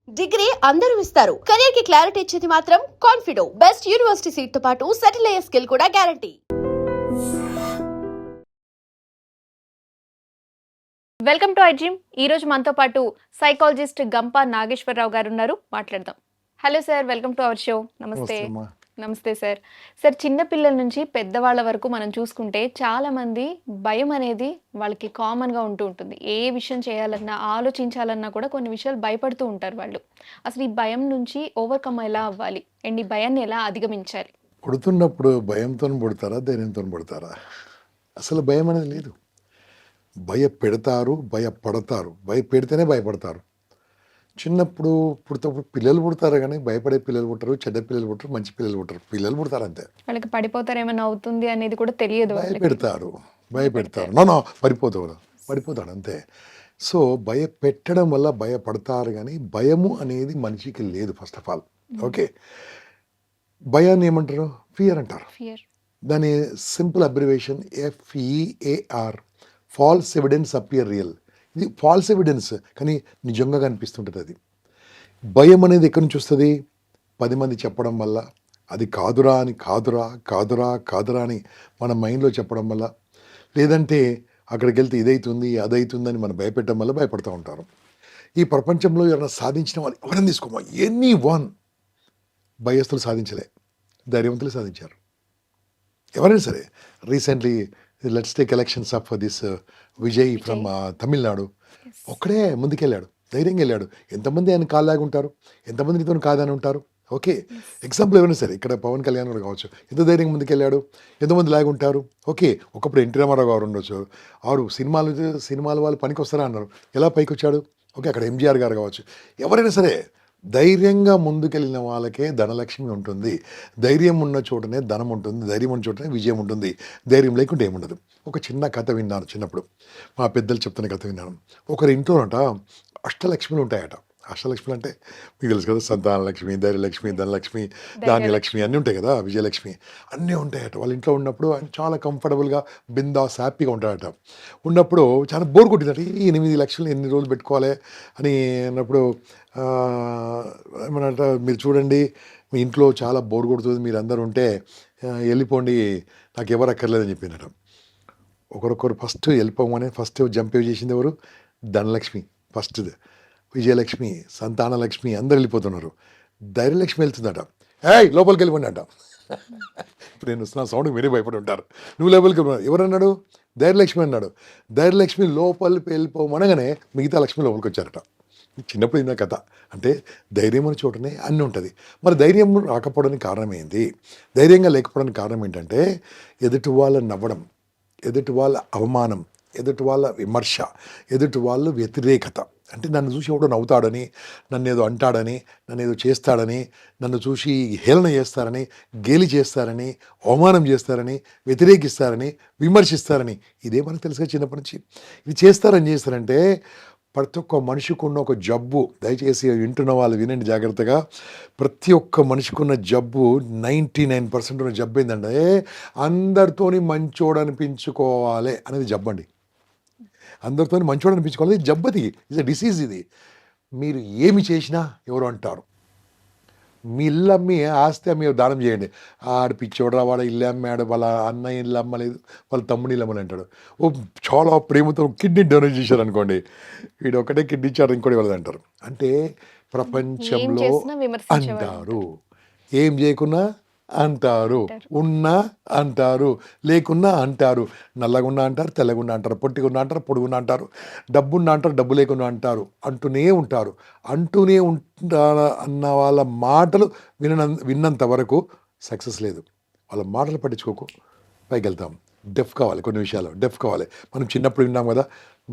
Degree అందరూ ఇస్తారు. Career కి క్లారిటీ ఇచ్చేది మాత్రం కాన్ఫిడో. బెస్ట్ యూనివర్సిటీ సీట్ తో పాటు సెటిల్ అయ్యే స్కిల్ కూడా గ్యారంటీ. Welcome to ఐజిమ్. ఈ రోజు మనతో పాటు సైకాలజిస్ట్ గంప నాగేశ్వరరావు గారు ఉన్నారు. మాట్లాడదాం. Hello sir, welcome to our show. నమస్తే. నమస్తే సార్. సార్, చిన్న పిల్లల నుంచి పెద్దవాళ్ళ వరకు మనం చూసుకుంటే చాలా మంది భయం అనేది వాళ్ళకి కామన్గా ఉంటూ ఉంటుంది. ఏ విషయం చేయాలన్నా, ఆలోచించాలన్నా కూడా కొన్ని విషయాలు భయపడుతూ ఉంటారు వాళ్ళు. అసలు ఈ భయం నుంచి ఓవర్కమ్ ఎలా అవ్వాలి అండ్ ఈ భయాన్ని ఎలా అధిగమించాలి? పుడుతున్నప్పుడు భయంతో పుడతారా, ధైర్యంతో పుడతారా? అసలు భయం అనేది లేదు. భయపెడతారు, భయపడతారు. భయపెడితేనే భయపడతారు. చిన్నప్పుడు పుడతప్పుడు పిల్లలు పుడతారు, కానీ భయపడే పిల్లలు పుట్టరు, చెడ్డ పిల్లలు పుట్టరు, మంచి పిల్లలు పుట్టరు. పిల్లలు పుడతారు అంతే. వాళ్ళకి పడిపోతారు, ఏమైనా అవుతుంది అనేది కూడా తెలియదు. భయపెడతారు. నో పడిపోతాడు అంతే. సో భయపెట్టడం వల్ల భయపడతారు, కానీ భయము అనేది మనిషికి లేదు. ఫస్ట్ ఆఫ్ ఆల్ ఓకే, భయాన్ని ఏమంటారు? ఫియర్ అంటారు. దాని simple abbreviation FEAR, falls evidence appear real. ఇది ఫాల్స్ ఎవిడెన్స్, కానీ నిజంగా కనిపిస్తుంటుంది. అది భయం అనేది ఎక్కడి నుంచి వస్తుంది? 10 మంది చెప్పడం వల్ల, అది కాదురా అని మన మైండ్లో చెప్పడం వల్ల, లేదంటే అక్కడికి వెళ్తే ఇదవుతుంది అదవుతుందని మనం భయపెట్టడం వల్ల భయపడుతూ ఉంటారు. ఈ ప్రపంచంలో ఎవరైనా సాధించిన వాళ్ళు ఎవరైనా తీసుకోమా, ఎనీ వన్, భయస్థులు సాధించలే, ధైర్యవంతులు సాధించారు. ఎవరైనా సరే. Recently let's take elections of this Vijay from Tamil Nadu. ఒక్కడే ముందుకెళ్ళాడు, ధైర్యంగా వెళ్ళాడు. ఎంతమంది ఆయన కాళ్ళలాగా ఉంటారు, ఎంతమంది నీతో కాదని ఉంటారు. ఓకే, ఎగ్జాంపుల్ ఎవరైనా సరే, ఇక్కడ పవన్ కళ్యాణ్ గారు కావచ్చు, ఎంత ధైర్యంగా ముందుకెళ్ళాడు, ఎంతమంది లాగా ఉంటారు. ఓకే, ఒకప్పుడు ఎన్టీ రామారావు గారు ఉండొచ్చు, ఆరు సినిమాలు వాళ్ళు పనికి వస్తారా అన్నారు, ఎలా పైకి వచ్చాడు. ఓకే, అక్కడ MGR గారు కావచ్చు. ఎవరైనా సరే ధైర్యంగా ముందుకెళ్ళిన వాళ్ళకే ధనలక్ష్మి ఉంటుంది. ధైర్యం ఉన్న చోటనే ధనం ఉంటుంది, ధైర్యం ఉన్న చోటనే విజయం ఉంటుంది. ధైర్యం లేకుంటే ఏముండదు. ఒక చిన్న కథ విన్నాను చిన్నప్పుడు, మా పెద్దలు చెప్తున్న కథ విన్నాను. ఒకరి ఇంట్లోనట అష్టలక్ష్మిలు ఉంటాయట. అష్టలక్ష్మిలు అంటే మీకు తెలుసు కదా, సంతానలక్ష్మి, ధైర్యలక్ష్మి, ధనలక్ష్మి, ధాన్యలక్ష్మి అన్నీ ఉంటాయి కదా, విజయలక్ష్మి అన్నీ ఉంటాయట. వాళ్ళ ఇంట్లో ఉన్నప్పుడు ఆయన చాలా కంఫర్టబుల్గా, బిందాస్, హ్యాపీగా ఉంటాడట. ఉన్నప్పుడు చాలా బోర్ కొట్టిందట. ఈ 8 లక్షలు ఎన్ని రోజులు పెట్టుకోవాలి అని అన్నప్పుడు ఏమన్నట, మీరు చూడండి మీ ఇంట్లో చాలా బోర్ కొడుతుంది, మీరు అందరూ ఉంటే వెళ్ళిపోండి, నాకు ఎవరు అక్కర్లేదని చెప్పిందట. ఒకరొకరు ఫస్ట్ వెళ్ళిపోమని ఫస్ట్ జంప్ చేసింది ఎవరు? ధనలక్ష్మి ఫస్ట్, విజయలక్ష్మి, సంతానలక్ష్మి అందరు వెళ్ళిపోతున్నారు. ధైర్యలక్ష్మి వెళ్తుందట. లోపలికి వెళ్ళిపోండి అంట. ఇప్పుడు నేను వస్తున్న సౌండ్ మీరే భయపడి ఉంటారు. నువ్వు లోపలికి వెళ్ళిపో, ఎవరన్నాడు? ధైర్యలక్ష్మి అన్నాడు. ధైర్యలక్ష్మి లోపలికి వెళ్ళిపోమనగానే మిగతా లక్ష్మి లోపలికి వచ్చారట. చిన్నప్పుడు ఇందా కథ. అంటే ధైర్యం అనే చోటనే అన్నీ ఉంటుంది. మరి ధైర్యం రాకపోవడానికి కారణం ఏంటి? ధైర్యంగా లేకపోవడానికి కారణం ఏంటంటే ఎదుటి వాళ్ళ నవ్వడం, ఎదుటి వాళ్ళ అవమానం, ఎదుటి వాళ్ళ విమర్శ, ఎదుటి వాళ్ళ వ్యతిరేకత. అంటే నన్ను చూసి ఎవడో నవ్వుతాడని, నన్ను ఏదో అంటాడని, నన్ను ఏదో చేస్తాడని, నన్ను చూసి హేళన చేస్తారని, గేలి చేస్తారని, అవమానం చేస్తారని, వ్యతిరేకిస్తారని, విమర్శిస్తారని. ఇదే మనకు తెలుసుగా చిన్నప్పటి నుంచి. ఇది చేస్తారంటే ప్రతి ఒక్క మనిషికి ఉన్న ఒక జబ్బు. దయచేసి వింటున్న వాళ్ళు వినండి జాగ్రత్తగా. ప్రతి ఒక్క మనిషికి ఉన్న జబ్బు, 99% ఉన్న జబ్బు ఏంటంటే అందరితోని మంచోడు అనిపించుకోవాలి అనేది జబ్బు అండి. అందరితో మంచోడు అనిపించుకోవాలి, జబ్బది, ఇది డిసీజ్. ఇది మీరు ఏమి చేసినా ఎవరు అంటారు. మీ ఇల్లు అమ్మి ఆస్తి అమ్మి దానం చేయండి, ఆడు పిచ్చోడరా, వాడు ఇల్లు అమ్మాడు, వాళ్ళ అన్న ఇల్లు అమ్మలేదు, వాళ్ళ తమ్ముని ఇల్లు అమ్మని అంటాడు. చాలా ప్రేమతో కిడ్నీ డొనేట్ చేశారు అనుకోండి, వీడు ఒకటే కిడ్నీ ఇచ్చారు, ఇంకోటి వాళ్ళది అంటారు. అంటే ప్రపంచంలో అంటారు, ఏం చేయకున్నా అంటారు, ఉన్నా అంటారు, లేకున్నా అంటారు, నల్లగున్నా అంటారు, తెల్లగున్నా అంటారు, పొట్టిగున్నా అంటారు, పొడుగున్నా అంటారు, డబ్బున్నా అంటారు, డబ్బు లేకున్నా అంటారు, అంటూనే ఉంటారు అన్న వాళ్ళ మాటలు విన్నంత వరకు సక్సెస్ లేదు. వాళ్ళ మాటలు పట్టించుకోకు, పైకి వెళ్తాం. డెఫ్ కావాలి, కొన్ని విషయాలు డెఫ్ కావాలి. మనం చిన్నప్పుడు విన్నాం కదా,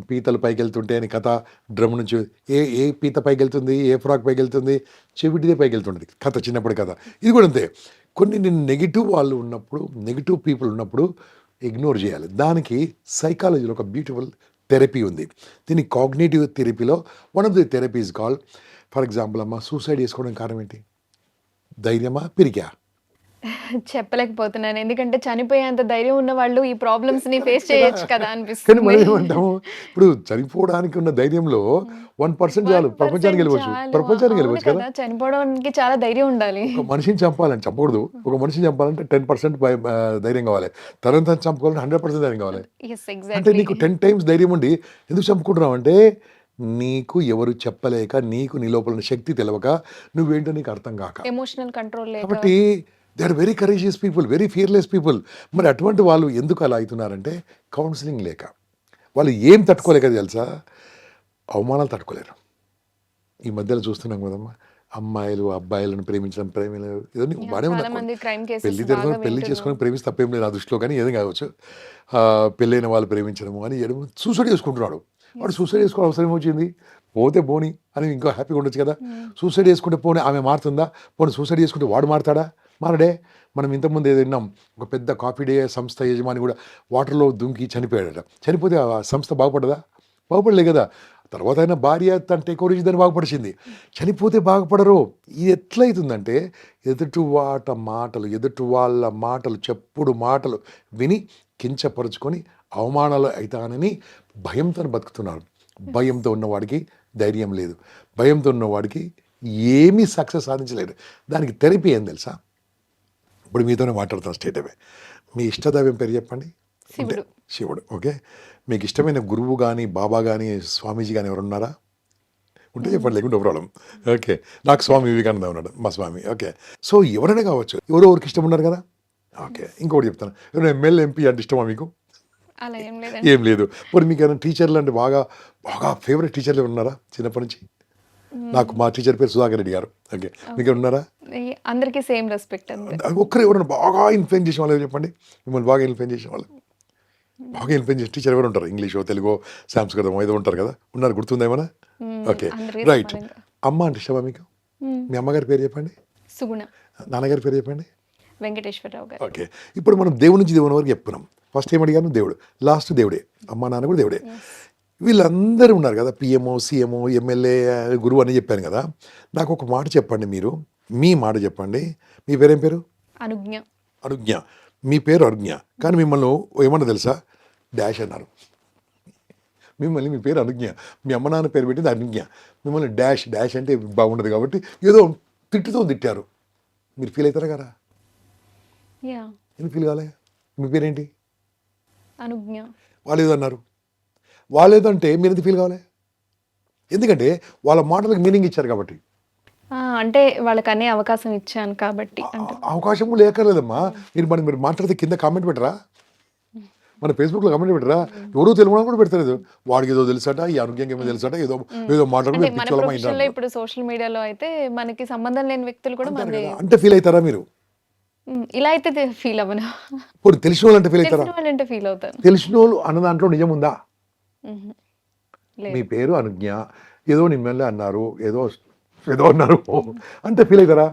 పీతలు పైకి వెళ్తుంటే అని కథ. డ్రమ్ నుంచి ఏ పీత పైకి వెళ్తుంది, ఏ ఫ్రాక్ పైకి వెళ్తుంది, చెవిటిదే పైకి వెళ్తుంటుంది కథ, చిన్నప్పుడు కథ. ఇది కూడా అంతే. కొన్ని నెగిటివ్ వాళ్ళు ఉన్నప్పుడు, నెగిటివ్ పీపుల్ ఉన్నప్పుడు ఇగ్నోర్ చేయాలి. దానికి సైకాలజీలో ఒక బ్యూటిఫుల్ థెరపీ ఉంది. దీన్ని కాగ్నిటివ్ థెరపీలో one of the therapies call. For example అమ్మ, సూసైడ్ చేసుకోవడానికి కారణం ఏంటి? ధైర్యమా, పిరికా? చెప్పలేకపోతున్నాను. ఎందుకంటే చనిపోయేంత ధైర్యం ఉన్న వాళ్ళు ఈ ప్రాబ్లమ్స్‌ని ఫేస్ కరెక్ట్ కదా! చేయొచ్చు కదా కానీ అనిపిస్తుంది. మనం ఏమంటాము, ఇప్పుడు చనిపోవడానికి ఉన్న ధైర్యంలో 1% చాలు 1% ప్రపంచానికి గెలవచ్చు. చాలు. ప్రపంచానికి అవును గెలవచ్చు కదా! కదా! చనిపోవడానికి చాలా ధైర్యం ఉండాలి. ఒక మనిషిని చంపాలని చంపకూడదు. ఒక మనిషిని చంపాలంటే 10% ధైర్యం కావాలి. తనని తను చంపుకోవాలంటే 100% ధైర్యం కావాలి. యెస్. అంటే ఎగ్జాక్ట్‌లీ. నీకు 10 టైమ్స్ ధైర్యం ఉండి ఎందుకు చంపుకుంటున్నావు అంటే, నీకు ఎవరు చెప్పలేక, నీకు నీ లోపల ఉన్న శక్తి తెలవక, నువ్వేంటో నీకు అర్థం కాక. ఎమోషనల్ కంట్రోల్ లేక. కాబట్టి they are very courageous people, very fearless people. మరి అటువంటి వాళ్ళు ఎందుకు అలా అవుతున్నారంటే కౌన్సిలింగ్ లేక. వాళ్ళు ఏం తట్టుకోలేక తెలుసా, అవమానాలు తట్టుకోలేరు. ఈ మధ్యలో చూస్తున్నాం కదమ్మా, అమ్మాయిలు అబ్బాయిలను ప్రేమించడం, ప్రేమలు ఇవన్నీ బాగానే చాలా ఉంది. మంది క్రైమ్ కేసెస్ పెళ్లి బాగా పెళ్లి వింటున్నాం. చేసుకొని ప్రేమిస్తే తప్పేం లేదు నా దృష్టిలో, కానీ ఏదో కావచ్చు. పెళ్ళైన వాళ్ళు ప్రేమించడము అని చేయడం, సూసైడ్ చేసుకుంటున్నాడు. వాడు సూసైడ్ చేసుకోవడం అవసరం ఏమొచ్చింది, పోతే పోని అని ఇంకా హ్యాపీగా ఉండొచ్చు కదా. సూసైడ్ చేసుకుంటే పోనీ ఆమె మారుతుందా, పోనీ సూసైడ్ చేసుకుంటే వాడు మారుతాడా, మారడే. మనం ఇంతకుముందు ఏదో విన్నాం, ఒక పెద్ద కాఫీ డే సంస్థ యజమాని కూడా వాటర్లో దుంకి చనిపోయాడట. చనిపోతే ఆ సంస్థ బాగుపడదా, బాగుపడలే కదా. తర్వాత అయినా భార్య తన టేక్ ఓవర్ దాన్ని బాగుపడిచింది. చనిపోతే బాగుపడరు. ఇది ఎట్లయితుందంటే ఎదుటి వాళ్ళ మాటలు చెప్పుడు మాటలు విని కించపరుచుకొని అవమానాలు అవుతానని భయంతో బతుకుతున్నారు. భయంతో ఉన్నవాడికి ధైర్యం లేదు, భయంతో ఉన్నవాడికి ఏమీ సక్సెస్ సాధించలేడు. దానికి థెరపీ ఏం తెలుసా, ఇప్పుడు మీతోనే మాట్లాడుతాను స్టేట్ అవే. మీ ఇష్టదైవం పేరు చెప్పండి. శివుడు. శివుడు. ఓకే, మీకు ఇష్టమైన గురువు కానీ, బాబా కానీ, స్వామీజీ కానీ ఎవరు ఉన్నారా? ఉంటే చెప్పండి, లేకుంటే ప్రాబ్లం. ఓకే, నాకు స్వామి వివేకానంద ఉన్నాడు, మా స్వామి. ఓకే, సో ఎవరైనా కావచ్చు, ఎవరికి ఇష్టం ఉన్నారు కదా. ఓకే, ఇంకోటి చెప్తాను, ఎవరైనా ఎమ్మెల్యే ఎంపీ అంటే ఇష్టమా మీకు? అలా ఏం లేదండి. ఏం లేదు. మరి మీకు ఏమైనా టీచర్లు అంటే బాగా బాగా ఫేవరెట్ టీచర్లు ఉన్నారా చిన్నప్పటి నుంచి? నాకు మా టీచర్ పేరు సుధాకర్ రెడ్డి గారు. ఓకే, మీకు ఉన్నారా? అందరికీ సేమ్ రెస్పెక్ట్ అంతే. ఒక్కరు ఎవరైనా బాగా ఇన్ఫ్లుయెన్స్ చేసిన వాళ్ళు చెప్పండి, మిమ్మల్ని బాగా ఇన్ఫ్లుయెన్స్ చేసిన వాళ్ళు, బాగా ఇన్ఫ్లుయెన్స్ చేసిన టీచర్ ఎవరు ఉంటారు? ఇంగ్లీషో తెలుగో సంస్కృతం ఏదో ఉంటారు కదా, ఉన్నారు, గుర్తుందేమన్నా? ఓకే, అందరికీ రైట్. సమానంగా. అమ్మ అంటే ఇష్టమా మీకు? మీ అమ్మగారి పేరు చెప్పండి. సుగుణ. నాన్నగారి పేరు చెప్పండి. వెంకటేశ్వరరావు గారు. ఓకే, ఇప్పుడు మనం దేవుడి నుంచి దేవుని వరకు చెప్పుకున్నాం. ఫస్ట్ ఏం అడిగాను, దేవుడు. లాస్ట్ దేవుడే, అమ్మ నాన్న కూడా దేవుడే. వీళ్ళందరూ ఉన్నారు కదా, పిఎంఓ, సిఎంఓ, ఎమ్మెల్యే, గురువు అని చెప్పాను కదా. నాకు ఒక మాట చెప్పండి, మీరు మీ మాట చెప్పండి. మీ పేరేం పేరు? అనుజ్ఞ. అనుజ్ఞ. మీ పేరు అనుజ్ఞ, కానీ మిమ్మల్ని ఏమన్నా తెలుసా, డాష్ అన్నారు. మిమ్మల్ని, మీ పేరు అనుజ్ఞ, మీ అమ్మ నాన్న పేరు పెట్టింది అనుజ్ఞ, మిమ్మల్ని డాష్. డాష్ అంటే బాగుండదు కాబట్టి ఏదో తిట్టారు. మీరు ఫీల్ అవుతారా కదా? యా. ఎందుకు ఫీల్ కాలే? మీ పేరేంటి? అనుజ్ఞ. వాళ్ళు ఏదో అన్నారు, వాళ్ళు ఏదో అంటే మీరు ఎందుకు ఫీల్ కావాలి? ఎందుకంటే వాళ్ళ మాటలకు మీనింగ్ ఇచ్చారు కాబట్టి. అంటే వాళ్ళకి అనే అవకాశం ఇచ్చాను కాబట్టి అంటే. అవకాశం లేకలేదమ్మా. మీరు మాట్లాడితే కింద కామెంట్ పెట్టరా, మన ఫేస్బుక్లో కామెంట్ పెట్టరా? ఎవరో తెలుగు కూడా పెడతలేదు, వాడికి ఏదో తెలుసట, ఈ ఆరోగ్యంగా ఏమో తెలుసట, ఏదో అంటే మాట్లాడుకుంటే మన ప్రొఫెషన్లో ఇప్పుడు సోషల్ మీడియాలో అయితే మనకి సంబంధం లేని వ్యక్తులు కూడా మన అంటే ఫీల్ అవుతారా మీరు? ఇలా అయితే ఫీల్ అవ్వను. ఇప్పుడు తెలిసిన వాళ్ళు అంటే ఫీల్ అవుతారా? తెలిసిన వాళ్ళంటే ఫీల్ అవుతాను. తెలిసిన వాళ్ళు అన్న దాంట్లో నిజం ఉందా? లేదు. మీ పేరు అనుజ్ఞ, ఏదో నిమ్మల్ని అన్నారు, ఏదో అన్నారు అంటే ఫీల్ అవుతారా?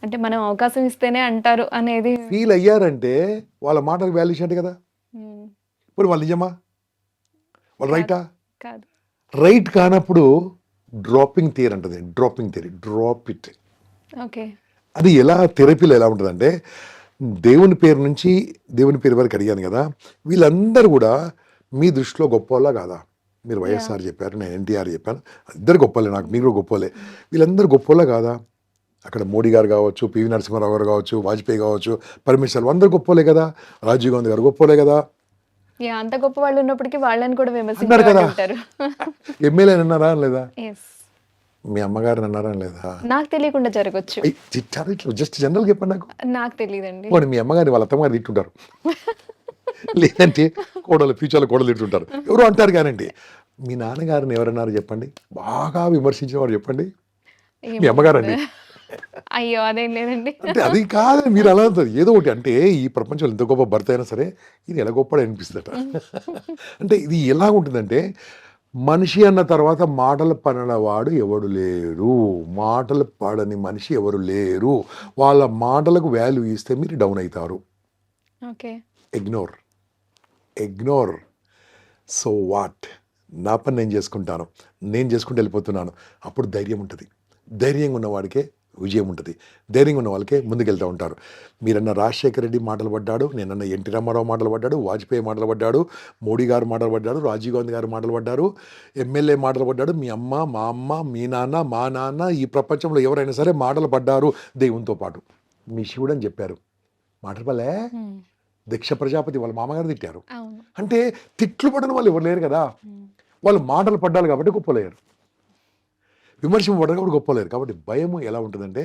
అంటే మనం అవకాశం ఇస్తేనే అంటారు అనేది. ఫీల్ అయ్యారంటే వాళ్ళ మాటలకు వాల్యూషన్ అంటే కదా. ఇప్పుడు వాళ్ళు నిజమా, వాళ్ళు రైటా? కాదు. రైట్ కానప్పుడు డ్రాపింగ్ థియరీ అంటది. Drop it. ఓకే. అది ఎలా థెరపీలో ఎలా ఉంటుందంటే, దేవుని పేరు వరకు అడిగాను కదా, వీళ్ళందరూ కూడా మీ దృష్టిలో గొప్పవాళ్ళ కాదా? మీరు వైఎస్ఆర్ చెప్పారు, నేను ఎన్టీఆర్ చెప్పాను, ఇద్దరు గొప్పలే, నాకు మీరు గొప్పలే. వీళ్ళందరూ గొప్పవాళ్ళ కాదా? అక్కడ మోడీ గారు కావచ్చు, పివి నరసింహారావు గారు కావచ్చు, వాజ్పేయి కావచ్చు, పరమేశ్వర్, అందరూ గొప్పలే కదా, రాజీవ్ గాంధీ గారు గొప్పలే కదా. అంత గొప్ప వాళ్ళు ఉన్నప్పటికీ వాళ్ళని కూడా అన్నారు కదా. విమర్శించారు. ఎమ్మెల్యే అన్నారా లేదా? Yes. మీ అమ్మగారిని అన్నారా లేదా? నాకు తెలియకుండా జరగచ్చు. తిట్టారు ఇట్లా జస్ట్ జనరల్ చెప్పండి నాకు తెలియదండి. పోనీ మీ అమ్మగారిని వాళ్ళ అత్తమ్మగారు తిట్టుంటారు, లేదంటే ఫ్యూచర్లో కోడలు తిట్టుంటారు, ఎవరు అంటారు. కానండి, మీ నాన్నగారిని ఎవరన్నారు చెప్పండి, బాగా విమర్శించిన వారు చెప్పండి. మీ అమ్మగారండి. అయ్యో అదేం లేదండి. అంటే అది కాదు, మీరు అలా అంటారు ఏదో ఒకటి. అంటే ఈ ప్రపంచంలో ఎంత గొప్ప భర్త అయినా సరే ఇది ఎలా గొప్పగా అనిపిస్తుందట. అంటే ఇది ఎలా ఉంటుందంటే, మనిషి అన్న తర్వాత మాటలు పడనవాడు ఎవడు లేరు, మాటలు పడని మనిషి ఎవరు లేరు. వాళ్ళ మాటలకు వాల్యూ ఇస్తే మీరు డౌన్ అవుతారు. ఓకే. ఇగ్నోర్. సో వాట్, నా పని నేను చేసుకుంటాను, నేను చేసుకుంటూ వెళ్ళిపోతున్నాను, అప్పుడు ధైర్యం ఉంటుంది. ధైర్యంగా ఉన్నవాడికే విజయం ఉంటుంది. ధైర్యంగా ఉన్న వాళ్ళకే ముందుకెళ్తూ ఉంటారు. మీరన్న రాజశేఖర రెడ్డి మాటలు పడ్డాడు, నేనన్న ఎన్టీ రామారావు మాటలు పడ్డాడు, వాజ్పేయి మాటలు పడ్డాడు, మోడీ గారు మాటలు పడ్డాడు, రాజీవ్ గాంధీ గారు మాటలు పడ్డారు, ఎమ్మెల్యే మాటలు పడ్డాడు, మీ అమ్మ, మా అమ్మ, మీ నాన్న, మా నాన్న, ఈ ప్రపంచంలో ఎవరైనా సరే మాటలు పడ్డారు దేవునితో పాటు. మీ శివుడు అని చెప్పారు, మాటలు పల్లే. దక్ష ప్రజాపతి వాళ్ళ మామగారు తిట్టారు. అంటే తిట్లు పడిన వాళ్ళు ఎవరు లేరు కదా, వాళ్ళు మాటలు పడ్డారు కాబట్టి గొప్పలేరు, విమర్శింపబడ్డారు కాబట్టి గొప్పలేరు. కాబట్టి భయము ఎలా ఉంటుందంటే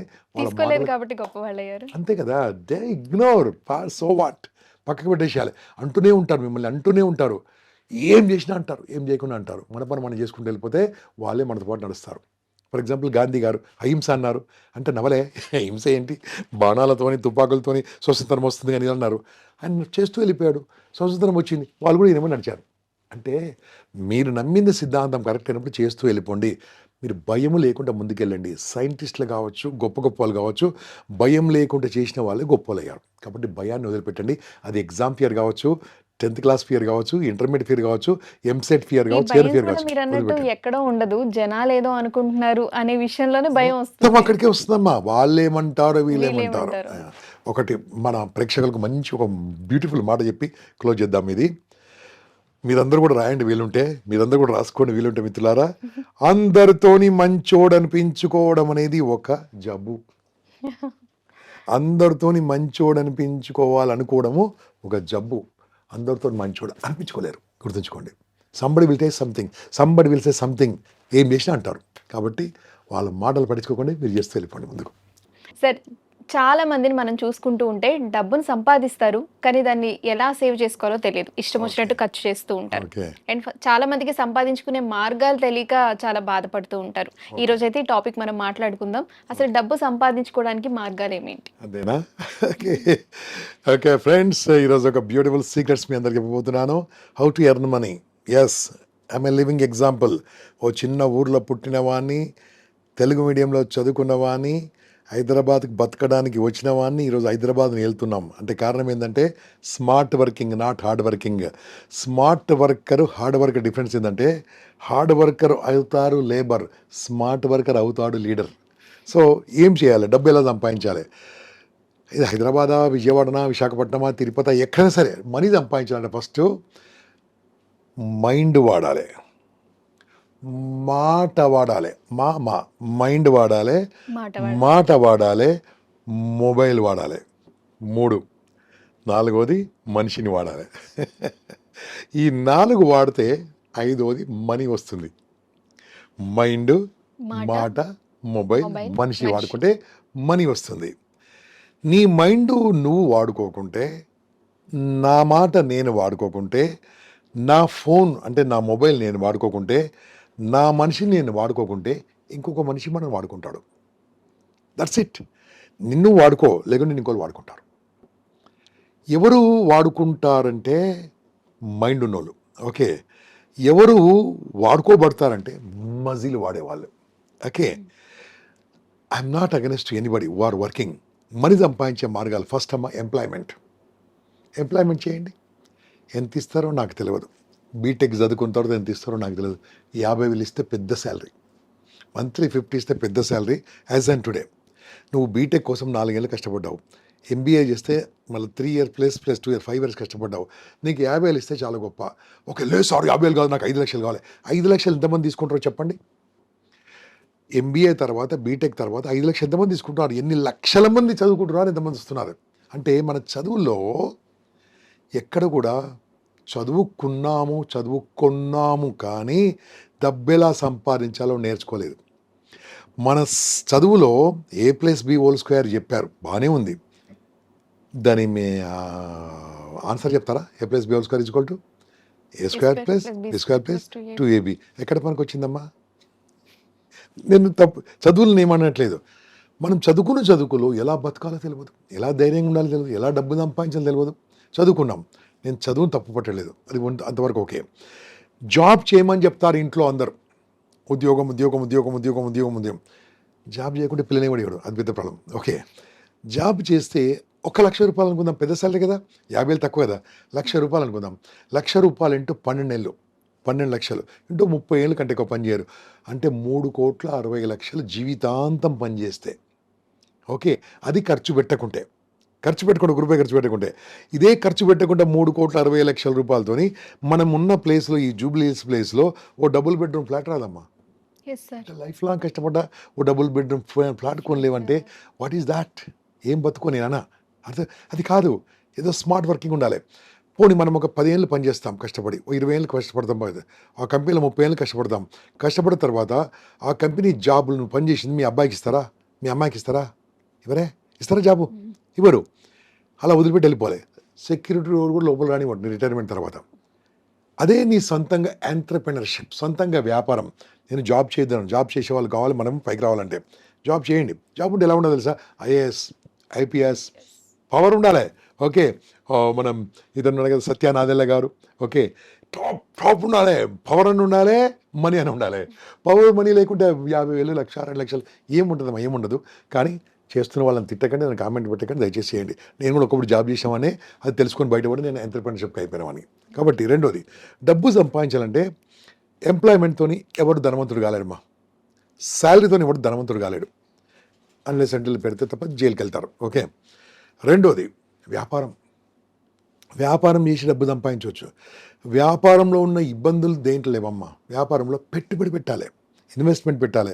కాబట్టి గొప్పవాళ్ళయ్యారు. అంతే కదా, దే ఇగ్నోర్, సో వాట్, పక్కకు పెట్టేసేయాలి. అంటూనే ఉంటారు, మిమ్మల్ని అంటూనే ఉంటారు, ఏం చేసినా అంటారు, ఏం చేయకుండా అంటారు. మన పని మనం చేసుకుంటూ వెళ్ళిపోతే వాళ్ళే మనతో పాటు నడుస్తారు. ఫర్ ఎగ్జాంపుల్ గాంధీ గారు అహింస అన్నారు, అంటే నవలే, హింస ఏంటి, బాణాలతోని తుపాకులతోని స్వతంత్రం వస్తుంది అని అన్నారు. ఆయన చేస్తూ వెళ్ళిపోయాడు, స్వతంత్రం వచ్చింది, వాళ్ళు కూడా ఈయనేమో నడిచారు. అంటే మీరు నమ్మింది సిద్ధాంతం కరెక్ట్ అయినప్పుడు చేస్తూ వెళ్ళిపోండి. మీరు భయం లేకుండా ముందుకెళ్ళండి. సైంటిస్టులు కావచ్చు, గొప్ప గొప్ప వాళ్ళు కావచ్చు, భయం లేకుండా చేసిన వాళ్ళే గొప్ప వాళ్ళు అయ్యారు. కాబట్టి భయాన్ని వదిలిపెట్టండి. అది ఎగ్జామ్ ఫియర్ కావచ్చు, 10th క్లాస్ ఫియర్ కావచ్చు, ఇంటర్మీడియట్ ఫియర్ కావచ్చు, ఎంసెట్ ఫియర్ కావచ్చు, ఫియర్ కావచ్చు. మీరు అన్నట్టు ఎక్కడో ఉండదు, జనాలు ఏదో అనుకుంటున్నారు అనే విషయంలోనే భయం వస్తుంది. అక్కడికే వస్తుందమ్మా, వాళ్ళేమంటారు వీళ్ళేమంటారు. ఒకటి మన ప్రేక్షకులకు మంచి ఒక బ్యూటిఫుల్ మాట చెప్పి క్లోజ్ చేద్దాం. ఇది మీరందరూ కూడా రాయండి వీలుంటే, మీరందరూ కూడా రాసుకోండి వీలుంటే మిత్రులారా. అందరితోని మంచోడు అనిపించుకోవడం అనేది ఒక జబ్బు. అందరితోని మంచోడు అనిపించుకోవాలనుకోవడము ఒక జబ్బు. అందరితో మంచోడు అనిపించుకోలేరు, గుర్తుంచుకోండి. సంబడి విల్ సే సంథింగ్, ఏం చేసినా అంటారు. కాబట్టి వాళ్ళ మాటలు పట్టించుకోకండి, మీరు చేస్తూ వెళ్ళిపోండి ముందుకు. సార్, చాలా మందిని మనం చూసుకుంటూ ఉంటే డబ్బును సంపాదిస్తారు, కానీ దాన్ని ఎలా సేవ్ చేసుకోవాలో తెలియదు, ఇష్టం వచ్చినట్టు ఖర్చు చేస్తూ ఉంటారు. అండ్ చాలా మందికి సంపాదించుకునే మార్గాలు తెలియక చాలా బాధపడుతూ ఉంటారు. ఈ రోజు అయితే ఈ టాపిక్ మనం మాట్లాడుకుందాం. అసలు డబ్బు సంపాదించుకోవడానికి మార్గాలు ఏమేంటి? అదేనా? ఓకే ఫ్రెండ్స్, ఈరోజు ఒక బ్యూటిఫుల్ సీక్రెట్స్ మీ అందరికి చెప్పబోతున్నాను. How to earn money. Yes, I'm a living example. ఓ చిన్న ఊర్లో పుట్టిన వాడిని, తెలుగు మీడియంలో చదువుకున్న వాడిని, హైదరాబాద్కి బతకడానికి వచ్చిన వాడిని, ఈరోజు హైదరాబాద్ని వెళ్తున్నాం. అంటే కారణం ఏంటంటే smart working, not hard working. Smart worker, hard worker difference ఏంటంటే హార్డ్ వర్కర్ అవుతారు లేబర్, స్మార్ట్ వర్కర్ అవుతాడు లీడర్. సో ఏం చేయాలి, డబ్బు ఎలా సంపాదించాలి? ఇది హైదరాబాదా, విజయవాడనా, విశాఖపట్నమా, తిరుపతి, ఎక్కడైనా సరే మనీ సంపాదించాలంటే ఫస్ట్ మైండ్ వాడాలి, మాట వాడాలి, మైండ్ వాడాలి, మాట వాడాలి, మొబైల్ వాడాలి. 3, 4వది మనిషిని వాడాలి. ఈ 4 వాడితే 5వది మనీ వస్తుంది. మైండ్, మాట, మొబైల్, మనిషి వాడుకుంటే మనీ వస్తుంది. నీ మైండ్ నువ్వు వాడుకోకుంటే, నా మాట నేను వాడుకోకుంటే, నా ఫోన్ అంటే నా మొబైల్ నేను వాడుకోకుంటే, నా మనిషిని నేను వాడుకోకుంటే, ఇంకొక మనిషి మనం వాడుకుంటాడు. That's it. నిన్ను వాడుకో, లేకుంటే ఇంకోళ్ళు వాడుకుంటారు. ఎవరు వాడుకుంటారంటే మైండ్ ఉన్నోళ్ళు. ఓకే, ఎవరు వాడుకోబడతారంటే మజిల్ వాడేవాళ్ళు. Okay, I am not against anybody who are working. Money సంపాదించే మార్గాలు ఫస్ట్ అమ్మ ఎంప్లాయ్మెంట్ చేయండి. ఎంత ఇస్తారో నాకు తెలియదు, బీటెక్ చదువుకున్న తర్వాత ఎంత ఇస్తారో నాకు తెలియదు. 50,000 ఇస్తే పెద్ద శాలరీ, మంత్లీ 50 ఇస్తే పెద్ద శాలరీ. యాజ్ అండ్ టుడే నువ్వు బీటెక్ కోసం 4 ఏళ్ళు కష్టపడ్డావు, ఎంబీఏ చేస్తే మళ్ళీ 3 years ప్లస్ 2 years 5 years కష్టపడ్డావు, నీకు 50,000 ఇస్తే చాలా గొప్ప. ఓకే, లేదు సార్ 50,000 కాదు, నాకు 5 లక్షలు కావాలి. 5 లక్షలు ఎంతమంది తీసుకుంటారో చెప్పండి. ఎంబీఏ తర్వాత, బీటెక్ తర్వాత 5 లక్షలు ఎంతమంది తీసుకుంటున్నారు? ఎన్ని లక్షల మంది చదువుకుంటున్నారు, ఎంతమంది వస్తున్నారు? అంటే మన చదువుల్లో ఎక్కడ కూడా చదువుకున్నాము కానీ డబ్బెలా సంపాదించాలో నేర్చుకోలేదు. మన చదువులో A+B² చెప్పారు, బాగానే ఉంది. దాని మీ ఆన్సర్ చెప్తారా? A+B² = A² + B² + 2AB. ఎక్కడ పనికి వచ్చిందమ్మా? నేను చదువులను ఏమనట్లేదు. మనం చదువుకులో ఎలా బతకాలో తెలియదు, ఎలా ధైర్యంగా ఉండాలో తెలియదు, ఎలా డబ్బు సంపాదించాలో తెలియదు. చదువుకున్నాం, నేను చదువును తప్పు పట్టలేదు, అది అంతవరకు ఓకే. జాబ్ చేయమని చెప్తారు ఇంట్లో అందరు, ఉద్యోగం. జాబ్ చేయకుంటే పిల్లని కూడా ఇవ్వడు, అది పెద్ద ప్రాబ్లం. ఓకే, జాబ్ చేస్తే 1 లక్ష రూపాయలు అనుకుందాం, పెద్ద శాలరీ కదా, 50,000 తక్కువ కదా, 1 లక్ష రూపాయలు అనుకుందాం. 1 లక్ష రూపాయలు ఇంటూ 12 నెలలు, 12 లక్షలు ఇంటూ 30 ఏళ్ళు కంటే ఎక్కువ పనిచేయరు అంటే 3,60,00,000 జీవితాంతం పనిచేస్తే ఓకే, అది ఖర్చు పెట్టకుంటే ఒక రూపాయి ఖర్చు పెట్టకుంటే. ఇదే ఖర్చు పెట్టకుండా 3,60,00,000 రూపాయలతోని మనం ఉన్న ప్లేస్లో, ఈ జూబ్లీ హిల్స్ ప్లేస్లో ఓ డబుల్ బెడ్రూమ్ ఫ్లాట్ రాదమ్మా. Yes sir. లైఫ్ లాంగ్ కష్టపడ్డా ఓ డబుల్ బెడ్రూమ్ ఫ్లాట్ కొనలేవంటే వాట్ ఈస్ దాట్? ఏం బతుకొని అన్నా అర్థం. అది కాదు, ఏదో స్మార్ట్ వర్కింగ్ ఉండాలి. పోనీ మనం ఒక 10 ఏళ్ళు పనిచేస్తాం కష్టపడి, ఓ 20 ఏళ్ళు కష్టపడతాం, ఆ కంపెనీలో 30 ఏళ్ళు కష్టపడతాం. కష్టపడిన తర్వాత ఆ కంపెనీ జాబులు నువ్వు పనిచేసింది మీ అబ్బాయికి ఇస్తారా, మీ అమ్మాయికి ఇస్తారా? ఇవరే ఇస్తారా జాబు? ఇవ్వరు. అలా వదిలిపెట్టి వెళ్ళిపోలే. సెక్యూరిటీ రోడ్ కూడా లోపల రానివ్వండి రిటైర్మెంట్ తర్వాత. అదే నీ సొంతంగా ఎంటర్‌ప్రెన్యూర్‌షిప్, సొంతంగా వ్యాపారం. నేను జాబ్ చేద్దాను, జాబ్ చేసే వాళ్ళు కావాలి మనం పైకి రావాలంటే. జాబ్ చేయండి. జాబ్ ఉంటే ఎలా ఉండాలో తెలుసా? ఐఏఎస్, ఐపీఎస్ పవర్ ఉండాలి. ఓకే, మనం ఇతను ఉన్నాడు కదా సత్య నాదెళ్ల గారు. ఓకే, టాప్ ఉండాలి, పవర్ అని ఉండాలి, మనీ అని ఉండాలి. పవర్ మనీ లేకుంటే 50,000, 1,00,000, 2,00,000 ఏముంటుందమ్మా? ఏముండదు. కానీ చేస్తున్న వాళ్ళని తిట్టకండి, నేను కామెంట్ పెట్టకండి, దయచేసి చేయండి. నేను కూడా ఒకప్పుడు జాబ్ చేసామని అది తెలుసుకొని బయటపడి నేను ఎంటర్‌ప్రెన్యూర్‌షిప్‌కి అయిపోయినామని. కాబట్టి రెండోది, డబ్బు సంపాదించాలంటే ఎంప్లాయ్మెంట్తోని ఎవడు ధనవంతుడు కాలేడమ్మా. శాలరీతో ఎవడు ధనవంతుడు కాలేడు. అన్లెస్ అంటిల్ పెడితే తప్ప జైలుకి వెళ్తారు. ఓకే, రెండోది వ్యాపారం. వ్యాపారం చేసి డబ్బు సంపాదించవచ్చు. వ్యాపారంలో ఉన్న ఇబ్బందులు దేంట్లో లేవమ్మా. వ్యాపారంలో పెట్టుబడి పెట్టాలి, ఇన్వెస్ట్మెంట్ పెట్టాలి.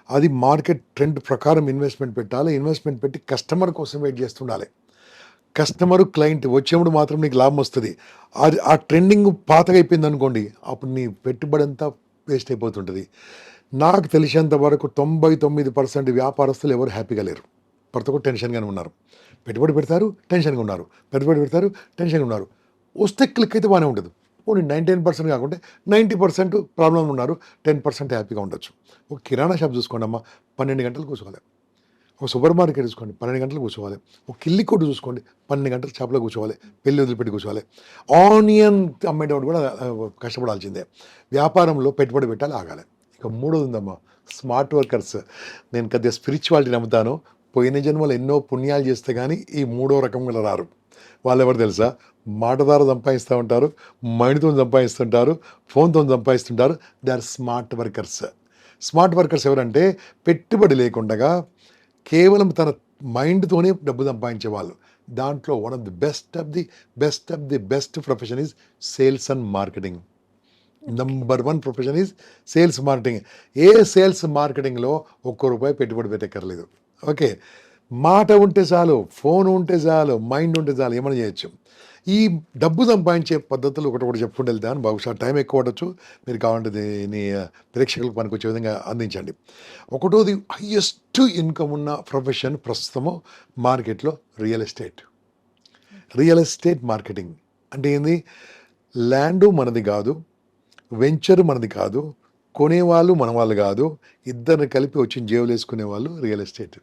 అది మార్కెట్ ట్రెండ్ ప్రకారం ఇన్వెస్ట్మెంట్ పెట్టాలి. ఇన్వెస్ట్మెంట్ పెట్టి కస్టమర్ కోసం వెయిట్ చేస్తుండాలి. కస్టమరు క్లయింట్ వచ్చేప్పుడు మాత్రం నీకు లాభం వస్తుంది. అది ఆ ట్రెండింగ్ పాతగా అయిపోయింది అనుకోండి, అప్పుడు నీ పెట్టుబడి అంతా వేస్ట్ అయిపోతుంటుంది. నాకు తెలిసేంత వరకు 99% వ్యాపారస్తులు ఎవరు హ్యాపీగా లేరు. ప్రతి ఒక్కరు టెన్షన్గానే ఉన్నారు. పెట్టుబడి పెడతారు, టెన్షన్గా ఉన్నారు. పెట్టుబడి పెడతారు, టెన్షన్గా ఉన్నారు. వస్తే క్లిక్ అయితే బాగానే ఉంటుంది. పోనీ 99% కాకుంటే 90% ప్రాబ్లం ఉన్నారు, 10% హ్యాపీగా ఉండొచ్చు. ఒక కిరాణా షాప్ చూసుకోండి అమ్మా, 12 గంటలు కూర్చోవాలి. ఒక సూపర్ మార్కెట్ చూసుకోండి, 12 గంటలు కూర్చోవాలి. ఒక కిల్లి కొట్టు చూసుకోండి, 12 గంటలు షాప్లో కూర్చోవాలి, పెళ్ళి వదిలిపెట్టి కూర్చోవాలి. ఆనియన్ అమ్మేటప్పుడు కూడా కష్టపడాల్సిందే. వ్యాపారంలో పెట్టుబడి పెట్టాలి, ఆగాలి. ఇక మూడోది ఉందమ్మా, స్మార్ట్ వర్కర్స్. నేను కొద్దిగా స్పిరిచువాలిటీ నమ్ముతాను. పోయిన జన్మలు ఎన్నో పుణ్యాలు చేస్తే కానీ ఈ మూడో రకం కూడా రారు. వాళ్ళు ఎవరు తెలుసా? మాట ద్వారా సంపాదిస్తూ ఉంటారు, మైండ్తో సంపాదిస్తుంటారు, ఫోన్తో సంపాదిస్తుంటారు. They are smart workers. Smart workers ఎవరంటే పెట్టుబడి లేకుండా కేవలం తన మైండ్తోనే డబ్బు సంపాదించే వాళ్ళు. దాంట్లో one of the best profession is sales and marketing. Number 1 profession is sales marketing. ఏ సేల్స్ మార్కెటింగ్లో ₹1 పెట్టుబడి పెట్టక్కర్లేదు. ఓకే, మాట ఉంటే చాలు, ఫోన్ ఉంటే చాలు, మైండ్ ఉంటే చాలు, ఏమైనా చేయొచ్చు. ఈ డబ్బు సంపాదించే పద్ధతులు ఒకటి చెప్పుకుంటూ వెళ్తాను. బహుశా టైం ఎక్కువ పడవచ్చు, మీరు కావాలంటే దీన్ని ప్రేక్షకులకు పనికొచ్చే విధంగా అందించండి. ఒకటోది, హయ్యెస్ట్ ఇన్కమ్ ఉన్న ప్రొఫెషన్ ప్రస్తుతము మార్కెట్లో real estate. Real estate marketing అంటే ఏంది? ల్యాండు మనది కాదు, వెంచర్ మనది కాదు, కొనేవాళ్ళు మన వాళ్ళు కాదు, ఇద్దరిని కలిపి వచ్చి జేబులు వేసుకునే వాళ్ళు రియల్ ఎస్టేట్.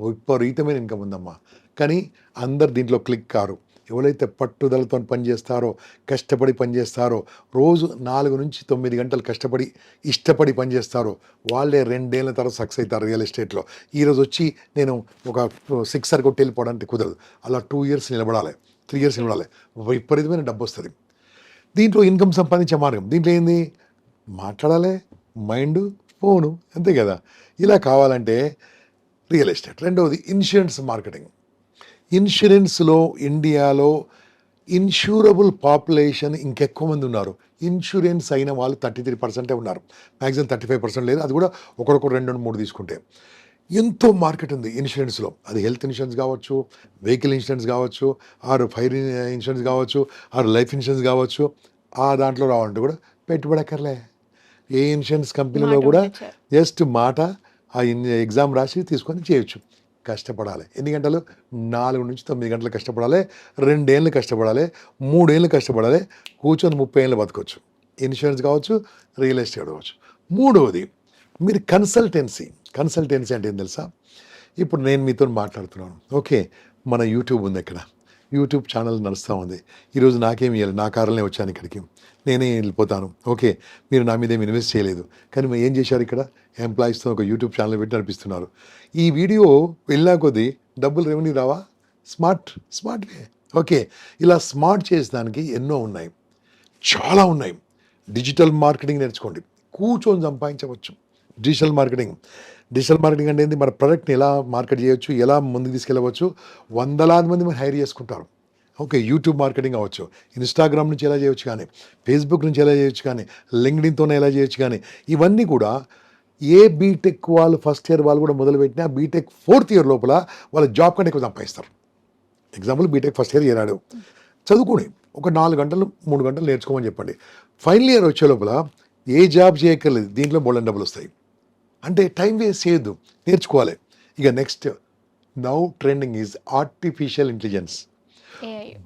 విపరీతమైన ఇన్కమ్ ఉందమ్మా. కానీ అందరు దీంట్లో క్లిక్ కారు. ఎవరైతే పట్టుదలతో పనిచేస్తారో, కష్టపడి పనిచేస్తారో, రోజు 4 నుంచి 9 గంటలు కష్టపడి ఇష్టపడి పనిచేస్తారో వాళ్ళే 2 ఏళ్ళ తర్వాత సక్సెస్ అవుతారు రియల్ ఎస్టేట్లో. ఈరోజు వచ్చి నేను ఒక 6 కొట్టి వెళ్ళిపోవడానికి కుదరదు. అలా 2 ఇయర్స్ నిలబడాలి, 3 ఇయర్స్ నిలబడాలి. విపరీతమైన డబ్బు వస్తుంది. దీంట్లో ఇన్కమ్ సంపాదించే మార్గం దీంట్లో ఏంది? మాట్లాడాలి, మైండ్, ఫోను, అంతే కదా. ఇలా కావాలంటే రియల్ ఎస్టేట్. రెండవది ఇన్సూరెన్స్ మార్కెటింగ్. ఇన్సూరెన్స్లో ఇండియాలో ఇన్సూరబుల్ పాపులేషన్ ఇంకెక్కువ మంది ఉన్నారు. ఇన్సూరెన్స్ అయిన వాళ్ళు 33% ఉన్నారు. మ్యాక్సిమం 35% లేదు. అది కూడా ఒకరొకరు 2-3 తీసుకుంటే. ఎంతో మార్కెట్ ఉంది ఇన్సూరెన్స్లో. అది హెల్త్ ఇన్సూరెన్స్ కావచ్చు, వెహికల్ ఇన్సూరెన్స్ కావచ్చు, ఆరు ఫైర్ ఇన్సూరెన్స్ కావచ్చు, ఆరు లైఫ్ ఇన్సూరెన్స్ కావచ్చు. ఆ దాంట్లో రావాలంటే కూడా పెట్టుబడి అక్కర్లే. ఏ ఇన్సూరెన్స్ కంపెనీలో కూడా జస్ట్ మాట, ఆ ఎగ్జామ్ రాసి తీసుకొని చేయొచ్చు. కష్టపడాలి. ఎన్ని గంటలు? 4 నుంచి 9 గంటలు కష్టపడాలి, 2 ఏళ్ళు కష్టపడాలి, 3 ఏళ్ళు కష్టపడాలి. కూర్చొని 30 ఏళ్ళు బతకొచ్చు. ఇన్సూరెన్స్ కావచ్చు, రియల్ ఎస్టేట్ కావచ్చు. మూడవది మీరు కన్సల్టెన్సీ అంటే ఏం తెలుసా? ఇప్పుడు నేను మీతో మాట్లాడుతున్నాను. ఓకే, మన యూట్యూబ్ ఉంది, ఇక్కడ యూట్యూబ్ ఛానల్ నడుస్తూ ఉంది. ఈరోజు నాకేమి ఇవ్వాలి, నా కారణంలో వచ్చాను ఇక్కడికి, నేనే వెళ్ళిపోతాను. ఓకే, మీరు నా మీద ఏమి ఇన్వెస్ట్ చేయలేదు, కానీ మీరు ఏం చేశారు? ఇక్కడ ఎంప్లాయీస్తో ఒక యూట్యూబ్ ఛానల్ పెట్టి నడిపిస్తున్నారు. ఈ వీడియో వెళ్ళా కొద్దీ డబ్బులు రెవెన్యూ రావా? స్మార్ట్వే. ఓకే, ఇలా స్మార్ట్ చేసేదానికి ఎన్నో ఉన్నాయి, చాలా ఉన్నాయి. డిజిటల్ మార్కెటింగ్ నేర్చుకోండి, కూర్చొని సంపాదించవచ్చు. డిజిటల్ మార్కెటింగ్ డిజిటల్ మార్కెటింగ్ అంటే ఏంటి, మన ప్రోడక్ట్ని ఎలా మార్కెట్ చేయొచ్చు, ఎలా ముందుకు తీసుకెళ్ళవచ్చు, వందలాది మంది మనం హైర్ చేసుకుంటారు. ఓకే, యూట్యూబ్ మార్కెటింగ్ అవ్వచ్చు, ఇన్స్టాగ్రామ్ నుంచి ఎలా చేయొచ్చు కానీ, ఫేస్బుక్ నుంచి ఎలా చేయొచ్చు కానీ, లింక్డ్ఇన్తోనే ఎలా చేయొచ్చు కానీ, ఇవన్నీ కూడా ఏ బీటెక్ వాళ్ళు ఫస్ట్ ఇయర్ వాళ్ళు కూడా మొదలుపెట్టినా బీటెక్ 4th ఇయర్ లోపల వాళ్ళ జాబ్ కంటే ఎక్కువ సంపాదిస్తారు. ఎగ్జాంపుల్ బీటెక్ ఫస్ట్ ఇయర్ చేరాడు, చదువుకుని ఒక 4 గంటలు 3 గంటలు నేర్చుకోమని చెప్పండి. ఫైనల్ ఇయర్ వచ్చే లోపల ఏ జాబ్ చేయక్కర్లేదు, దీంట్లో బోల్డెన్ డబ్బులు వస్తాయి. అంటే టైం వేస్ట్ చేయొద్దు, నేర్చుకోవాలి. ఇక next now trending is artificial intelligence.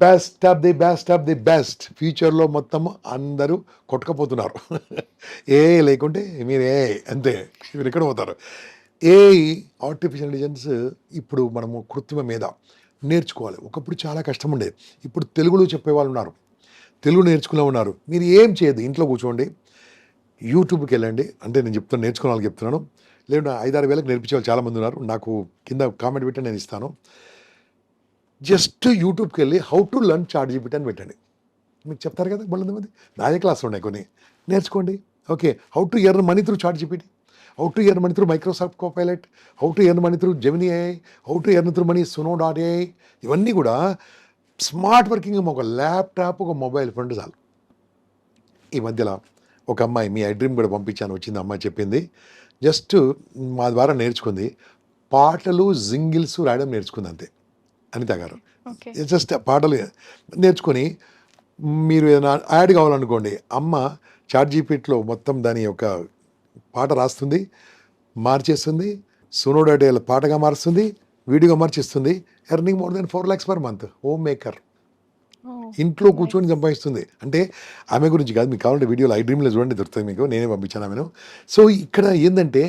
Best of the best. ఫ్యూచర్లో మొత్తం అందరూ కొట్టుకపోతున్నారు. ఏ లేకుంటే మీరు అంతే, మీరు ఎక్కడ పోతారు. ఆర్టిఫిషియల్ ఇంటెలిజెన్స్ ఇప్పుడు మనము కృత్రిమ మీద నేర్చుకోవాలి. ఒకప్పుడు చాలా కష్టం ఉండేది, ఇప్పుడు తెలుగులో చెప్పేవాళ్ళు ఉన్నారు, తెలుగు నేర్చుకునే ఉన్నారు. మీరు ఏం చేయదు, ఇంట్లో కూర్చోండి, యూట్యూబ్కి వెళ్ళండి. అంటే నేను చెప్తాను, నేర్చుకునే వాళ్ళకి చెప్తున్నాను, లేదంటే 5-6 వేలకు నేర్పించే వాళ్ళు చాలామంది ఉన్నారు. నాకు కింద కామెంట్ పెట్టి నేను ఇస్తాను. జస్ట్ యూట్యూబ్కి వెళ్ళి హౌ టు లర్న్ చాట్‌జీపీటీ అని పెట్టండి, మీకు చెప్తారు కదా బోల్డెన్ మంది. నాదే క్లాసులు ఉన్నాయి కొన్ని, నేర్చుకోండి. Okay, how to earn money through ChatGPT, how to earn money through Microsoft Copilot, how to earn money through Gemini AI, how to earn through money suno.ai. ఇవన్నీ కూడా స్మార్ట్ వర్కింగ్. ఒక ల్యాప్టాప్, ఒక మొబైల్ ఫోన్ చాలు. ఈ మధ్యలో ఒక అమ్మాయి, me I dream కూడా పంపించాను, వచ్చింది అమ్మాయి చెప్పింది, జస్ట్ మా ద్వారా నేర్చుకుంది, పాటలు జింగిల్స్ రాయడం నేర్చుకుంది అంతే. అనిత గారు జస్ట్ పాటలు నేర్చుకొని, మీరు ఏదైనా యాడ్ కావాలనుకోండి, అమ్మ చాట్‌జీపీటీలో మొత్తం దాని యొక్క పాట రాస్తుంది, మార్చేస్తుంది, suno.ai పాటగా మారుస్తుంది, వీడియోగా మార్చిస్తుంది. Earning more than 4 lakhs per month. Home maker, ఇంట్లో కూర్చొని సంపాదిస్తుంది. అంటే ఆమె గురించి కాదు, మీకు కావాలంటే వీడియోలో ఐ డ్రీమ్లో చూడండి, దొరుకుతుంది మీకు, నేనే పంపించాను ఆమెను. సో ఇక్కడ ఏంటంటే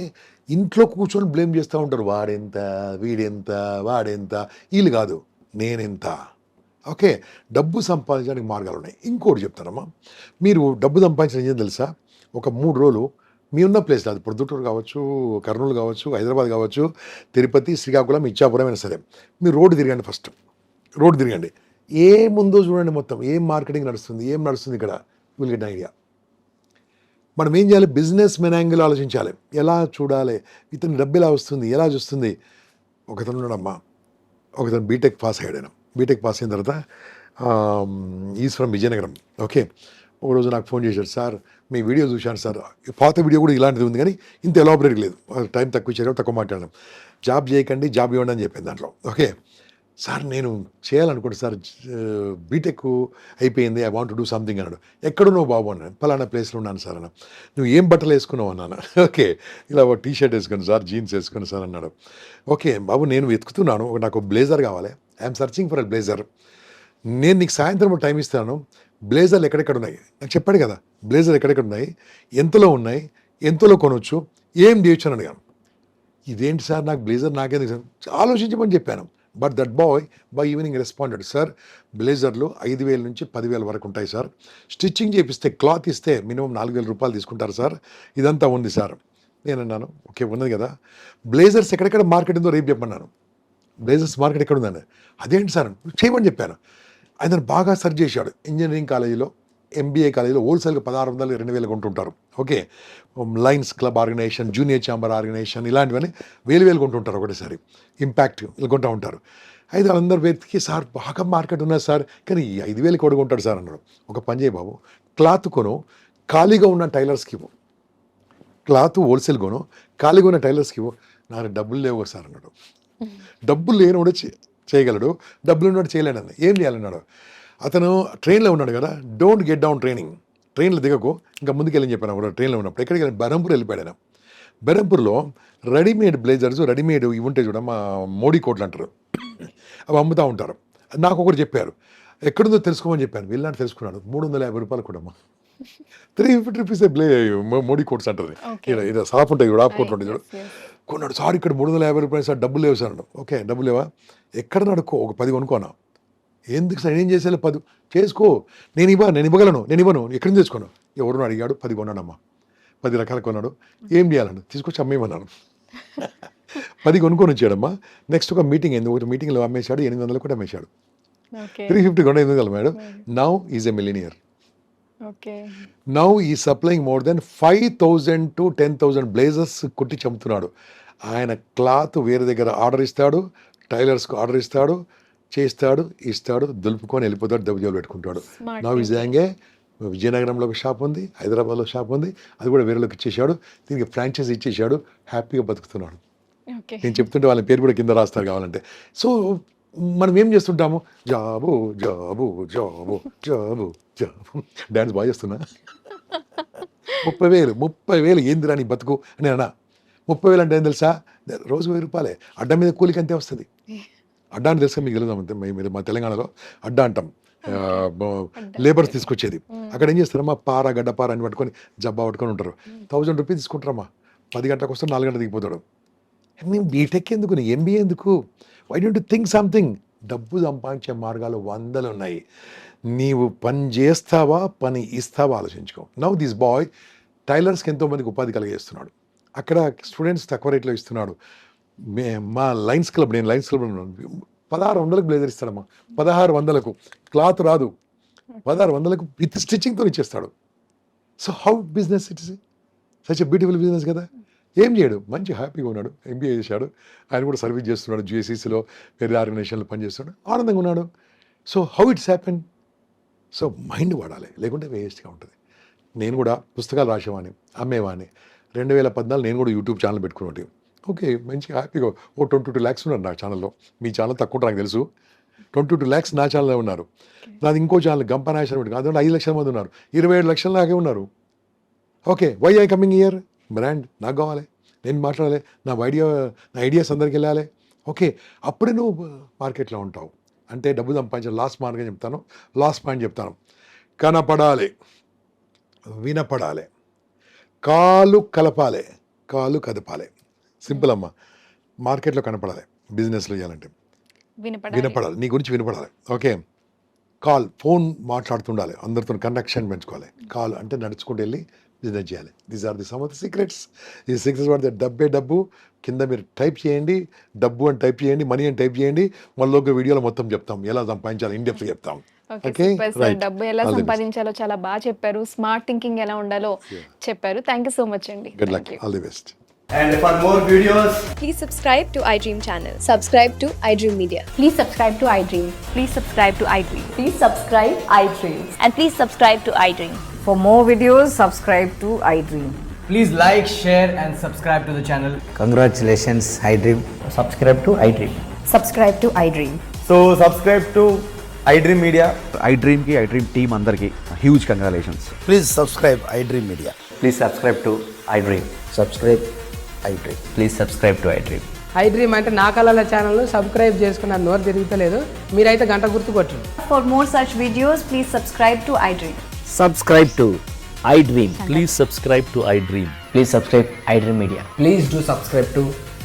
ఇంట్లో కూర్చొని బ్లేమ్ చేస్తూ ఉంటారు, వాడెంత, వీడెంత, వాడెంత, వీళ్ళు కాదు, నేనెంత. ఓకే, డబ్బు సంపాదించడానికి మార్గాలు ఉన్నాయి. ఇంకోటి చెప్తానమ్మా, మీరు డబ్బు సంపాదించడం ఏం తెలుసా, ఒక 3 రోజులు మీ ఉన్న ప్లేస్లో, అది ప్రొద్దుటూరు కావచ్చు, కర్నూలు కావచ్చు, హైదరాబాద్ కావచ్చు, తిరుపతి, శ్రీకాకుళం, ఇచ్చాపురం అయినా సరే, మీరు రోడ్డు తిరగండి. ఫస్ట్ రోడ్డు తిరగండి, ఏముందో చూడండి, మొత్తం ఏం మార్కెటింగ్ నడుస్తుంది, ఏం నడుస్తుంది ఇక్కడ, విల్ గెట్ ఐడియా. మనం ఏం చేయాలి, బిజినెస్ మెన్ యాంగిల్ ఆలోచించాలి, ఎలా చూడాలి, ఇతని డబ్బు ఎలా వస్తుంది, ఎలా చూస్తుంది. ఒకతను ఉన్నాడమ్మా, ఒకతను బీటెక్ పాస్ అయ్యాడు. బీటెక్ పాస్ అయిన తర్వాత ఈజ్ ఫ్రమ్ విజయనగరం. ఓకే, ఒకరోజు నాకు ఫోన్ చేశాడు, సార్ మీ వీడియో చూశాను సార్, పాత వీడియో కూడా ఇలాంటిది ఉంది కానీ ఇంత ఎలాబరేట్ లేదు, టైం తక్కువ ఇచ్చారు, తక్కువ మాట్లాడడం, జాబ్ చేయకండి, జాబ్ ఇవ్వండి అని చెప్పింది దాంట్లో. ఓకే సార్, నేను చేయాలనుకుంటే సార్, బీటెక్ అయిపోయింది, I want to do something అన్నాడు. ఎక్కడున్నావు బాబు అన్నాడు, పలానా ప్లేస్లో ఉన్నాను సార్ అన్న. నువ్వు ఏం బట్టలు వేసుకున్నావు అన్నాను. ఓకే, ఇలా ఒక టీ-షర్ట్ వేసుకుని సార్, జీన్స్ వేసుకుని సార్ అన్నాడు. ఓకే బాబు, నేను వెతుకుతున్నాను, నాకు బ్లేజర్ కావాలి, I'm searching for a blazer. నేను నీకు సాయంత్రం టైం ఇస్తాను, బ్లేజర్లు ఎక్కడెక్కడ ఉన్నాయి నాకు చెప్పాడు కదా, బ్లేజర్ ఎక్కడెక్కడ ఉన్నాయి, ఎంతలో ఉన్నాయి, ఎంతలో కొనవచ్చు, ఏం చేయొచ్చు అని అడిగాను. ఇదేంటి సార్, నాకు బ్లేజర్ నాకే ఆలోచించమని చెప్పాను. But that boy by evening responded, sir బ్లేజర్లు 5,000 నుంచి 10,000 వరకు ఉంటాయి సార్, స్టిచ్చింగ్ చేపిస్తే, క్లాత్ ఇస్తే మినిమం 4,000 రూపాయలు తీసుకుంటారు సార్, ఇదంతా ఉంది సార్. నేను అన్నాను, ఓకే ఉన్నది కదా, బ్లేజర్స్ ఎక్కడెక్కడ మార్కెట్ ఉందో రేపు చెప్పన్నాను. బ్లేజర్స్ మార్కెట్ ఎక్కడ ఉందని, అదేంటి సార్ చేయమని చెప్పాను. ఆయన బాగా సెర్చ్ చేశాడు. ఇంజనీరింగ్ కాలేజీలో, MBA కాలేజీలో హోల్సేల్గా 1,600, 2,000 కొంటుంటారు. Okay, Lions Club organisation, junior chamber organisation, ఇలాంటివన్నీ 1,000 కొంటుంటారు ఒకటేసారి. ఇంపాక్ట్ ఇలా కొంటూ ఉంటారు. అయితే అందరు వ్యక్తికి, సార్ బాగా మార్కెట్ ఉన్నది సార్, కానీ 5,000 కూడా కొంటాడు సార్ అన్నాడు. ఒక పని చేయ బాబు, క్లాత్ కొను, ఖాళీగా ఉన్న టైలర్స్కి ఇవ్వు, క్లాత్ హోల్సేల్ కొను, ఖాళీగా ఉన్న టైలర్స్కి ఇవ్వు. నాకు డబ్బులు లేవు సార్ అన్నాడు. డబ్బులు లేనివాడు చేయగలడు, డబ్బులు ఉన్నవాడు చేయలేడని. ఏం చేయాలన్నాడు. అతను ట్రైన్లో ఉన్నాడు కదా, డోంట్ గెట్ డౌన్ ట్రైనింగ్, ట్రైన్లో దిగకు, ఇంకా ముందుకెళ్ళని చెప్పాను కూడా. ట్రైన్లో ఉన్నప్పుడు ఎక్కడికి వెళ్ళి బెరంపూర్ వెళ్ళిపోయాడు ఆయన. బెరంపూర్లో రెడీమేడ్ బ్లేజర్స్, రెడీమేడ్ ఇవి ఉంటాయి చూడ, మా మోడీ కోట్లు అంటారు, అవి అమ్ముతూ ఉంటారు. నాకు ఒకటి చెప్పారు, ఎక్కడుందో తెలుసుకోమని చెప్పాను, వెళ్ళాను తెలుసుకున్నాడు. 350 రూపాయలు కూడా 350 రూపీస్ మోడీ కోట్స్ అంటారు. ఇది సాఫ్ ఉంటాయి చూడు, ఆఫ్ కోట్లు ఉంటాయి చూడు, కొన్నాడు. సార్ ఇక్కడ 350 రూపాయలు సార్, డబ్బులు లేవు సార్ అన్నాడు. ఓకే, డబ్బులు లేవా, ఎక్కడ నడుకో, ఒక 10 కొనుక్కోనా. ఎందుకు సార్, ఏం చేసేయాలి, 10 చేసుకో, నేను ఇవ్వగలను, నేను ఇవ్వను, ఎక్కడి నుంచి తెచ్చుకోను. ఎవరు అడిగాడు, 10 కొన్నాడమ్మా, 10 రకాలు కొన్నాడు. ఏం చేయాలండి, తీసుకొచ్చి అమ్మేయమన్నాను. 10 కొనుక్కొని వచ్చాడమ్మా. నెక్స్ట్ ఒక మీటింగ్ అయింది, ఒక మీటింగ్లో అమ్మేశాడు, 800 కూడా అమ్మేశాడు. 350 కొన్న 800 అమ్మాడు. Now is a millionaire. Now he supplying more than 5,000 to 10,000 blazers కుట్టి చంపుతున్నాడు. ఆయన క్లాత్ వేరే దగ్గర ఆర్డర్ ఇస్తాడు, టైలర్స్కి ఆర్డర్ ఇస్తాడు, చేస్తాడు, ఇస్తాడు, దులుపుకొని వెళ్ళిపోతాడు, డబ్బు జోలు పెట్టుకుంటాడు. Smart నా విజయంగా విజయనగరంలో ఒక షాప్ ఉంది, హైదరాబాద్లో షాప్ ఉంది, అది కూడా వేరేలోకి ఇచ్చేసాడు, దీనికి ఫ్రాంచైజీ ఇచ్చేసాడు, హ్యాపీగా బతుకుతున్నాడు. ఓకే. నేను చెప్తుంటే వాళ్ళ పేరు కూడా కింద రాస్తారు కావాలంటే. సో మనం ఏం చేస్తుంటాము, job job job job job, dance బాగా చేస్తున్నా. 30,000 ఏందిరా నీ బతుకు అని అన్నా. 30,000 అంటే ఏం తెలుసా, రోజు 1000 రూపాయలే. అడ్డా మీద కూలికి అంతే వస్తుంది. అడ్డా అని తెలుసా మీకు తెలుదాం అంతే, మీరు మా తెలంగాణలో అడ్డా అంటాం, లేబర్స్ తీసుకొచ్చేది. అక్కడ ఏం చేస్తారమ్మా, గడ్డపార అని పట్టుకొని జబ్బా పట్టుకొని ఉంటారు. 1000 రూపీస్ తీసుకుంటారమ్మా, 10 గంటలకు వస్తే 4 గంటలకు దిగిపోతాడు. నేను బీటెక్ ఎందుకు, నీ ఎంబీఏ ఎందుకు, why don't you think something. డబ్బు సంపాదించే మార్గాలు 100 ఉన్నాయి. నీవు పని చేస్తావా, పని ఇస్తావా ఆలోచించుకో. నౌ దిస్ బాయ్ టైలర్స్కి ఎంతోమందికి ఉపాధి కలిగేస్తున్నాడు. అక్కడ స్టూడెంట్స్ తక్కువ రేట్లో ఇస్తున్నాడు. మా లయన్స్ క్లబ్, నేను లయన్స్ క్లబ్లో ఉన్నాను, 1600కు బ్లేజర్ ఇస్తాడమ్మా. 1600కు క్లాత్ రాదు, 1600కు విత్ స్టిచ్చింగ్తో ఇచ్చేస్తాడు. So how business it is such a beautiful business కదా. ఏం చేయడు, మంచి హ్యాపీగా ఉన్నాడు, ఎంబీఏ చేశాడు, ఆయన కూడా సర్వీస్ చేస్తున్నాడు, జిఎస్సిసిలో వేరే ఆర్గనైజేషన్లో పనిచేస్తున్నాడు, ఆనందంగా ఉన్నాడు. So how it's happen. So mind వాడాలి, లేకుంటే వేస్ట్గా ఉంటుంది. నేను కూడా పుస్తకాలు రాసేవాడిని, అమ్మేవాడిని. 2014 నేను కూడా యూట్యూబ్ ఛానల్ పెట్టుకున్నట్టు. ఓకే, మంచిగా హ్యాపీగా 22 lakhs ఉన్నారు నా ఛానల్లో. మీ ఛానల్ తక్కువ నాకు తెలుసు, 22 lakhs నా ఛానల్లో ఉన్నారు. నాది ఇంకో ఛానల్ గంప నాగేశ్వర పెట్టుకుని, అందులో 5 లక్షల మంది ఉన్నారు, 27 లక్షల లాగే ఉన్నారు. Okay, why I coming year, brand నాకు కావాలి, నేను మాట్లాడాలి, నా ఐడియాస్ అందరికి వెళ్ళాలి. ఓకే, అప్పుడే నువ్వు మార్కెట్లో ఉంటావు. అంటే డబ్బు సంపాదించాలి. లాస్ట్ మార్గం చెప్తాను, లాస్ట్ పాయింట్ చెప్తాను. కనపడాలి, వినపడాలి, కాలు కలపాలి, కాలు కదపాలి. సింపుల్ అమ్మా. మార్కెట్లో కనపడాలి, బిజినెస్లో చేయాలంటే వినపడాలి, నీ గురించి వినపడాలి. ఓకే, ఫోన్ మాట్లాడుతుండాలి, అందరితో కనెక్షన్ పెంచుకోవాలి. కాల్ అంటే నడుచుకుంటూ వెళ్ళి బిజినెస్ చేయాలి. These are the some of the secrets. ఈ సీక్రెట్స్ వాడితే డబ్బు కింద మీరు టైప్ చేయండి, డబ్బు అని టైప్ చేయండి, మనీ అని టైప్ చేయండి, మళ్ళీ ఒక వీడియోలో మొత్తం చెప్తాం ఎలా సంపాదించాలి, ఇన్ డెప్త్ చెప్తాం. Okay, super sir. డబ్బు ఎలా సంపాదించాలో చాలా బాగా చెప్పారు, స్మార్ట్ థింకింగ్ ఎలా ఉండాలో చెప్పారు. థ్యాంక్ యూ సో మచ్ అండి. Good luck, all the best. And for more videos, Please subscribe to iDream channel. Subscribe to iDream Media. Please subscribe to iDream. Please subscribe to iDream. Please subscribe iDream. And please subscribe to iDream. For more videos, subscribe to iDream. please like, share and subscribe to the channel. Congratulations, iDream. Subscribe to iDream. Subscribe to iDream. So subscribe to iDream Media. iDream ki iDream team andarki huge congratulations. Please subscribe iDream Media. Please subscribe to iDream. Subscribe iDream. Please subscribe to iDream. iDream అంటే నా కళల channel subscribe చేసుకున్న నోరు తిరుగుతలేదు, మీరైతే గంట గుర్తు కొట్టండి. For more such videos, please subscribe to iDream. Subscribe to iDream. Please subscribe to iDream. Please subscribe iDream Media. Please do subscribe to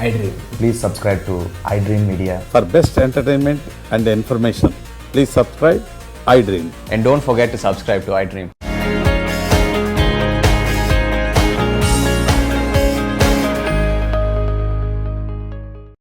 iDream. Please subscribe to iDream Media. For best entertainment and information, please subscribe iDream. And don't forget to subscribe to iDream.